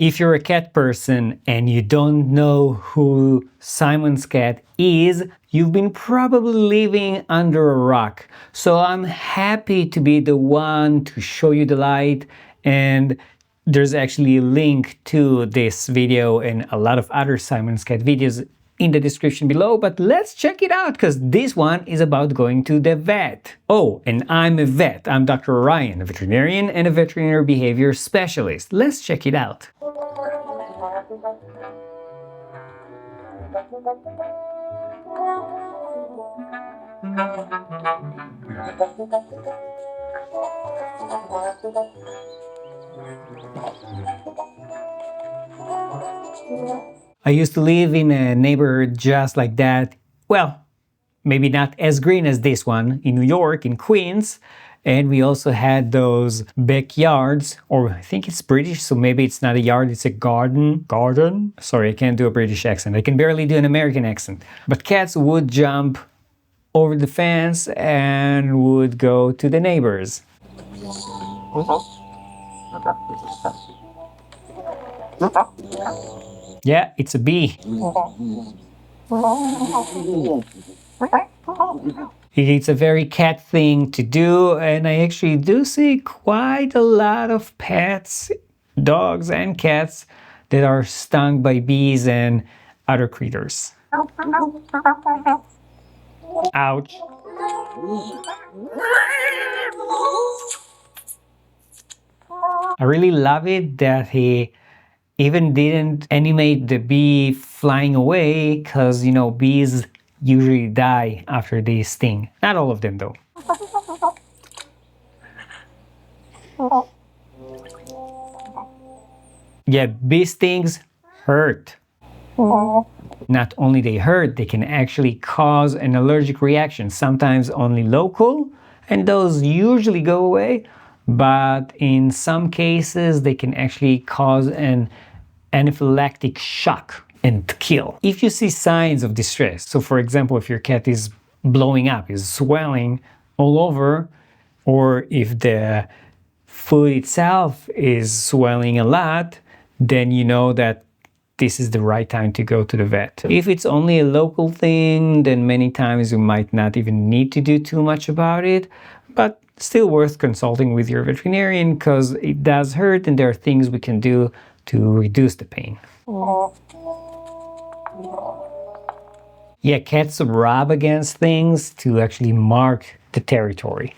If you're a cat person and you don't know who Simon's cat is, you've been probably living under a rock. So I'm happy to be the one to show you the light, and there's actually a link to this video and a lot of other Simon's cat videos in the description below, but let's check it out because this one is about going to the vet. Oh, and I'm a vet. I'm Dr. Orion, a veterinarian and a veterinary behavior specialist. Let's check it out. I used to live in a neighborhood just like that. Well, maybe not as green as this one, in New York, in Queens. And we also had those backyards, or I think it's British, so maybe it's not a yard, it's a garden. Garden? Sorry, I can't do a British accent. I can barely do an American accent. But cats would jump over the fence and would go to the neighbors. Yeah, it's a bee. It's a very cat thing to do, and I actually do see quite a lot of pets, dogs and cats, that are stung by bees and other critters. Ouch. I really love it that he even didn't animate the bee flying away, because, you know, bees usually die after they sting. Not all of them, though. Yeah, bee stings hurt. Not only they hurt, they can actually cause an allergic reaction, sometimes only local, and those usually go away. But in some cases, they can actually cause an anaphylactic shock and kill. If you see signs of distress, so for example, if your cat is blowing up, is swelling all over, or if the food itself is swelling a lot, then you know that this is the right time to go to the vet. If it's only a local thing, then many times you might not even need to do too much about it, but still worth consulting with your veterinarian because it does hurt and there are things we can do to reduce the pain. Yeah, cats rub against things to actually mark the territory.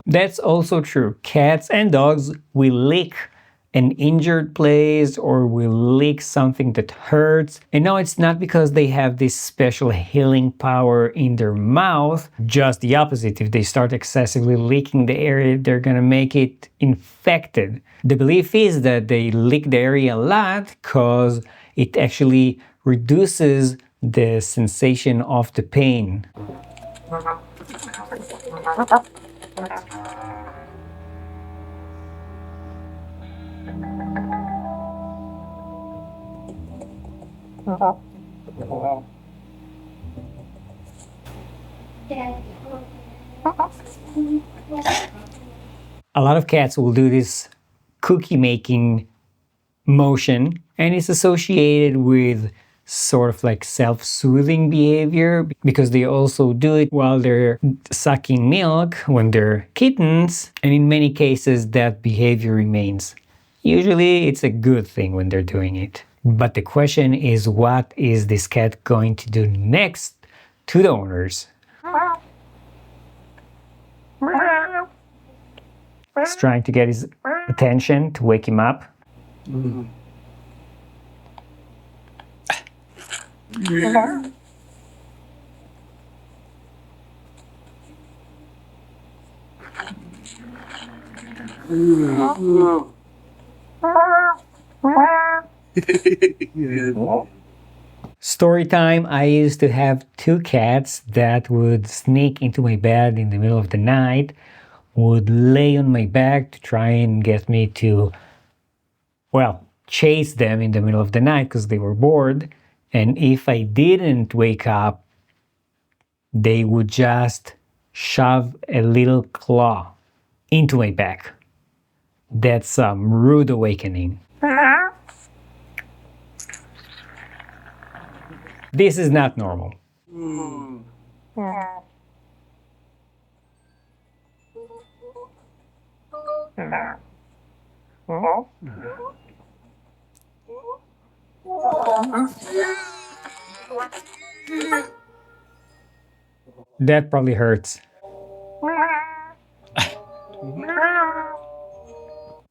That's also true. Cats and dogs will lick an injured place or will lick something that hurts. And no, it's not because they have this special healing power in their mouth. Just the opposite. If they start excessively licking the area, they're gonna make it infected. The belief is that they lick the area a lot because it actually reduces the sensation of the pain. A lot of cats will do this cookie making motion, and it's associated with sort of like self-soothing behavior because they also do it while they're sucking milk when they're kittens, and in many cases that behavior remains. Usually it's a good thing when they're doing it. But the question is, what is this cat going to do next to the owners? He's trying to get his attention to wake him up. Story time. I used to have two cats that would sneak into my bed in the middle of the night, would lay on my back to try and get me to, well, chase them in the middle of the night because they were bored. And if I didn't wake up, they would just shove a little claw into my back. That's some rude awakening. This is not normal. That probably hurts.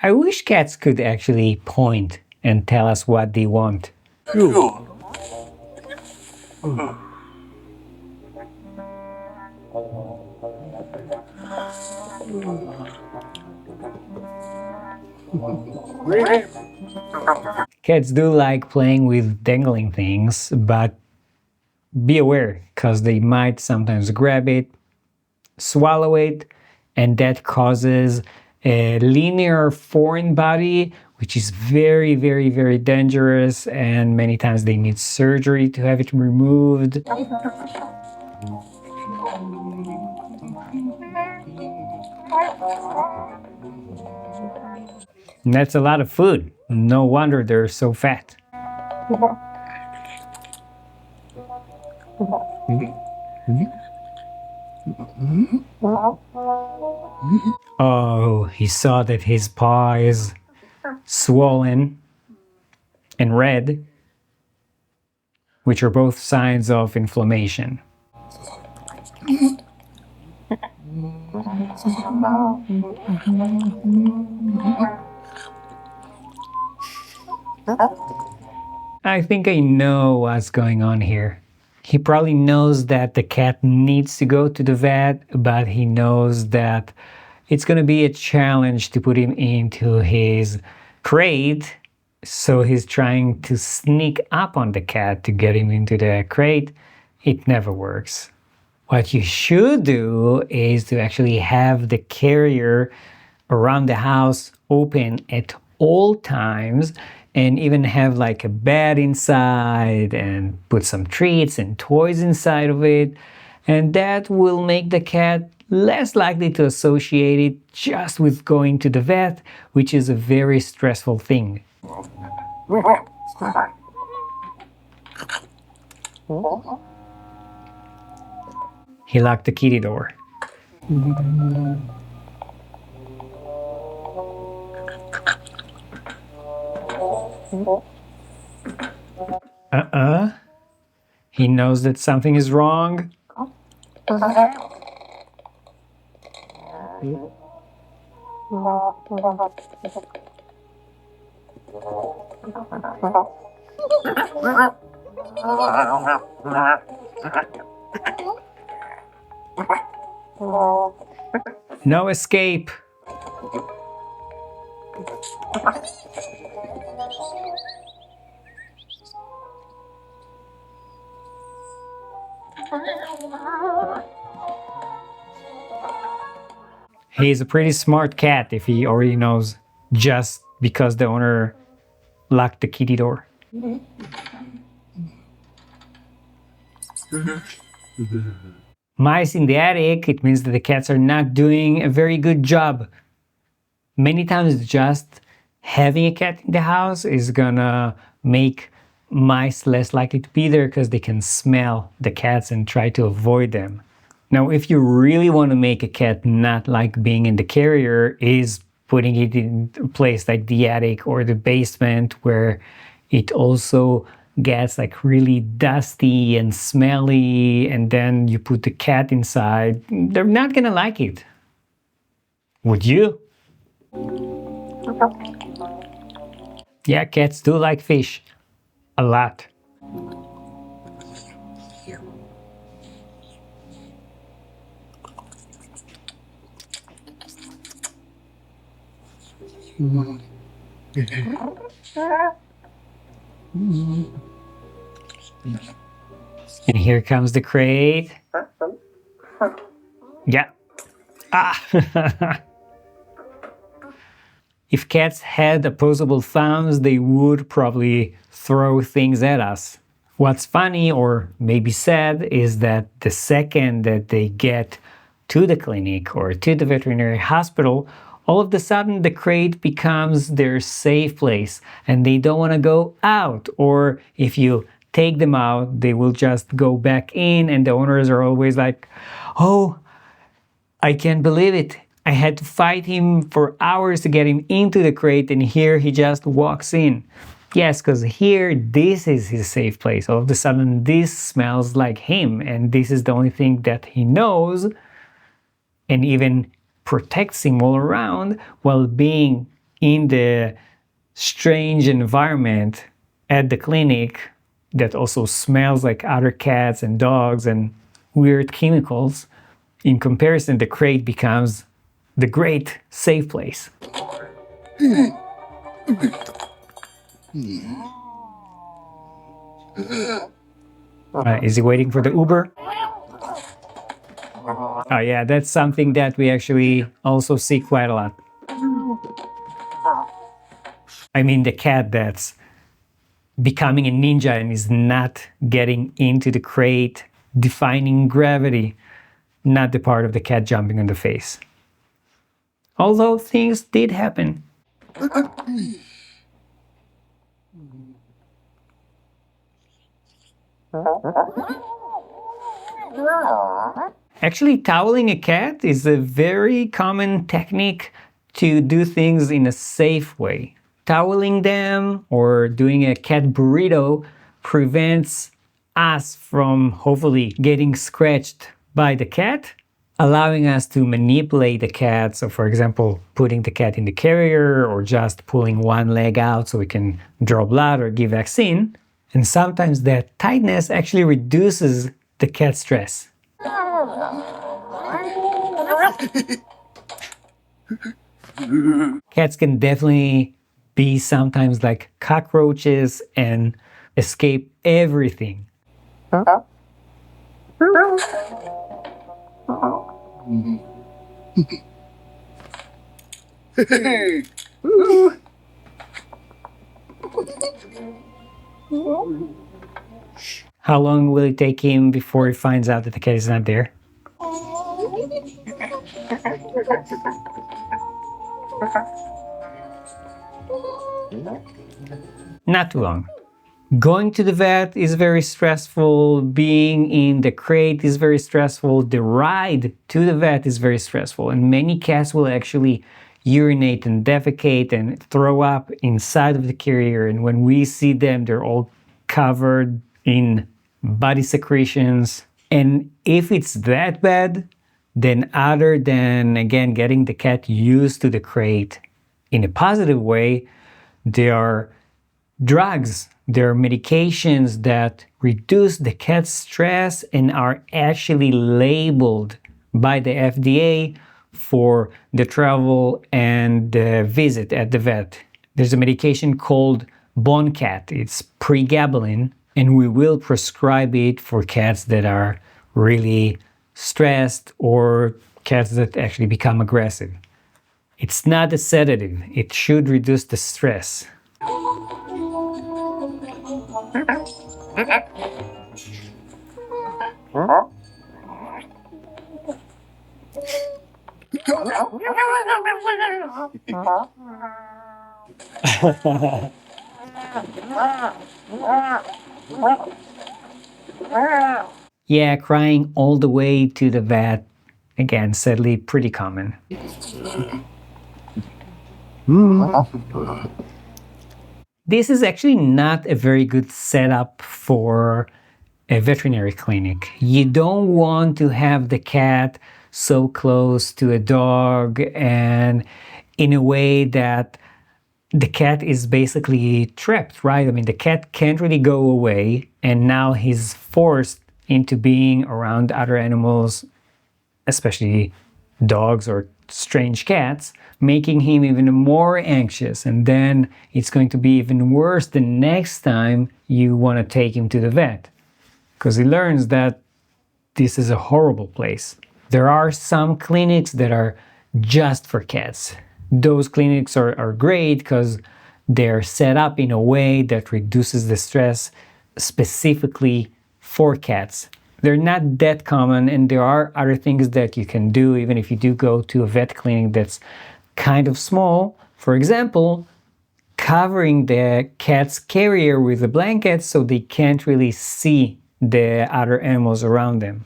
I wish cats could actually point and tell us what they want. Cats do like playing with dangling things, but be aware because they might sometimes grab it, swallow it, and that causes a linear foreign body, which is very, very, very dangerous, and many times they need surgery to have it removed. And that's a lot of food. No wonder they're so fat. Oh, he saw that his paw is swollen and red, which are both signs of inflammation. I think I know what's going on here. He probably knows that the cat needs to go to the vet, but he knows that it's going to be a challenge to put him into his crate. So he's trying to sneak up on the cat to get him into the crate. It never works. What you should do is to actually have the carrier around the house open at all times, and even have like a bed inside and put some treats and toys inside of it. And that will make the cat less likely to associate it just with going to the vet, which is a very stressful thing. He locked the kitty door. He knows that something is wrong. No escape. He's a pretty smart cat if he already knows just because the owner locked the kitty door. Mice in the attic, it means that the cats are not doing a very good job. Many times just having a cat in the house is gonna make mice less likely to be there because they can smell the cats and try to avoid them. Now, if you really want to make a cat not like being in the carrier, is putting it in a place like the attic or the basement where it also gets like really dusty and smelly, and then you put the cat inside. They're not gonna like it. Would you? Yeah, cats do like fish. A lot. And here comes the crate. Yeah. Ah! If cats had opposable thumbs, they would probably throw things at us. What's funny, or maybe sad, is that the second that they get to the clinic or to the veterinary hospital, all of a sudden the crate becomes their safe place and they don't want to go out. Or if you take them out, they will just go back in, and the owners are always like, oh, I can't believe it. I had to fight him for hours to get him into the crate, and here he just walks in. Yes, because here this is his safe place. All of a sudden this smells like him, and this is the only thing that he knows, and even protects him all around while being in the strange environment at the clinic that also smells like other cats and dogs and weird chemicals. In comparison, the crate becomes the great safe place. Is he waiting for the Uber? Oh yeah, that's something that we actually also see quite a lot. I mean, the cat that's becoming a ninja and is not getting into the crate, defying gravity, not the part of the cat jumping on the face. Although things did happen. Actually, toweling a cat is a very common technique to do things in a safe way. Toweling them or doing a cat burrito prevents us from hopefully getting scratched by the cat, allowing us to manipulate the cat. So for example, putting the cat in the carrier or just pulling one leg out so we can draw blood or give vaccine. And sometimes that tightness actually reduces the cat's stress. Cats can definitely be sometimes like cockroaches and escape everything. How long will it take him before he finds out that the cat is not there? Not too long. Going to the vet is very stressful. Being in the crate is very stressful. The ride to the vet is very stressful. And many cats will actually urinate and defecate and throw up inside of the carrier. And when we see them, they're all covered in body secretions. And if it's that bad, then other than, again, getting the cat used to the crate in a positive way, there are drugs, there are medications that reduce the cat's stress and are actually labeled by the FDA for the travel and the visit at the vet. There's a medication called Boncat. It's pregabalin, and we will prescribe it for cats that are really stressed or cats that actually become aggressive. It's not a sedative. It should reduce the stress. Yeah, crying all the way to the vet. Again, sadly, pretty common. This is actually not a very good setup for a veterinary clinic. You don't want to have the cat so close to a dog and in a way that the cat is basically trapped, right? I mean, the cat can't really go away, and now he's forced into being around other animals, especially dogs or strange cats, making him even more anxious. And then it's going to be even worse the next time you want to take him to the vet, because he learns that this is a horrible place. There are some clinics that are just for cats. Those clinics are great because they're set up in a way that reduces the stress specifically for cats. they're not that common, and there are other things that you can do even if you do go to a vet clinic that's kind of small. For example, covering the cat's carrier with a blanket so they can't really see the other animals around them.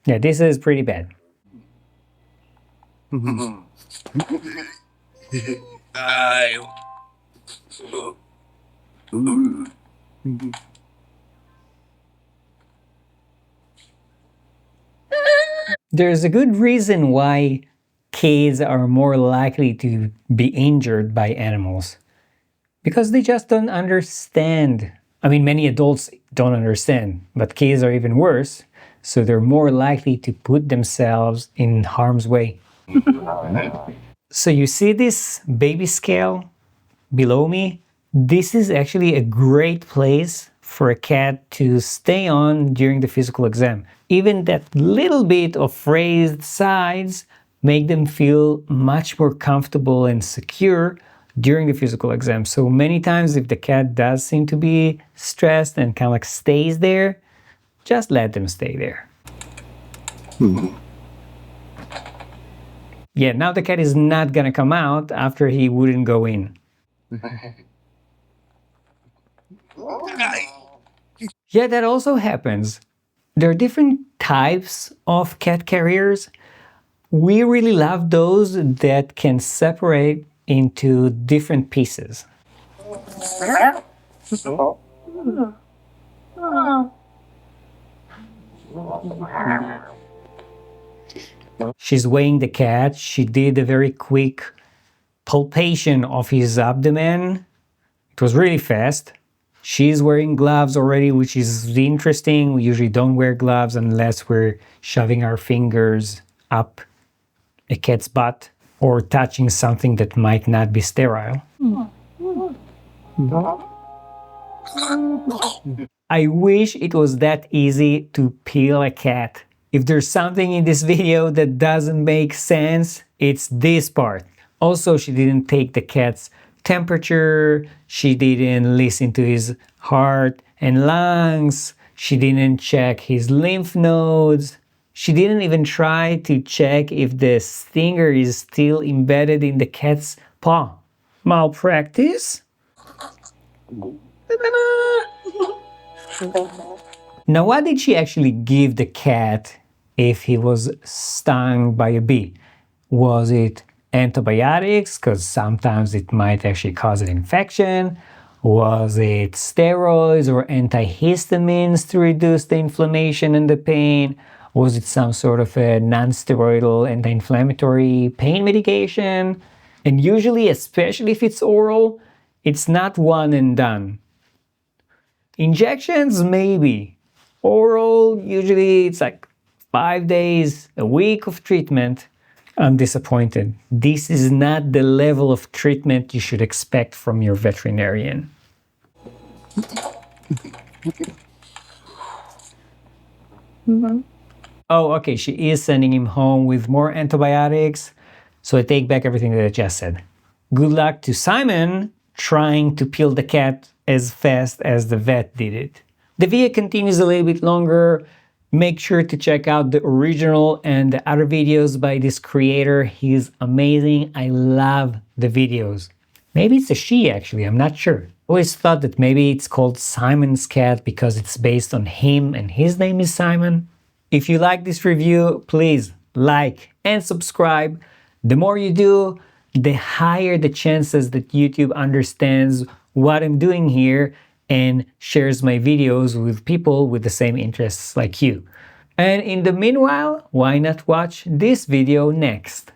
Yeah, this is pretty bad. There's a good reason why kids are more likely to be injured by animals. Because they just don't understand. I mean, many adults don't understand, but kids are even worse, so they're more likely to put themselves in harm's way. So you see this baby scale below me? This is actually a great place for a cat to stay on during the physical exam. Even that little bit of raised sides make them feel much more comfortable and secure during the physical exam. So many times if the cat does seem to be stressed and kind of like stays there, just let them stay there. Yeah, now the cat is not gonna come out after he wouldn't go in. Yeah, that also happens. There are different types of cat carriers. We really love those that can separate into different pieces. She's weighing the cat. She did a very quick palpation of his abdomen. It was really fast. She's wearing gloves already, which is interesting. We usually don't wear gloves unless we're shoving our fingers up a cat's butt or touching something that might not be sterile. I wish it was that easy to peel a cat. If there's something in this video that doesn't make sense, it's this part. Also, she didn't take the cat's temperature, she didn't listen to his heart and lungs, she didn't check his lymph nodes, she didn't even try to check if the stinger is still embedded in the cat's paw. Malpractice? Now, what did she actually give the cat if he was stung by a bee? Was it antibiotics, because sometimes it might actually cause an infection? Was it steroids or antihistamines to reduce the inflammation and the pain? Was it some sort of a non-steroidal anti-inflammatory pain medication? And usually, especially if it's oral, it's not one and done. Injections, maybe. Oral, usually it's like 5 days, a week of treatment. I'm disappointed. This is not the level of treatment you should expect from your veterinarian. Oh, okay, she is sending him home with more antibiotics, so I take back everything that I just said. Good luck to Simon trying to peel the cat as fast as the vet did it. The video continues a little bit longer. Make sure to check out the original and the other videos by this creator. He's amazing. I love the videos. Maybe it's a she actually, I'm not sure. I always thought that maybe it's called Simon's Cat because it's based on him and his name is Simon. If you like this review, please like and subscribe. The more you do, the higher the chances that YouTube understands what I'm doing here and shares my videos with people with the same interests like you. And in the meanwhile, why not watch this video next?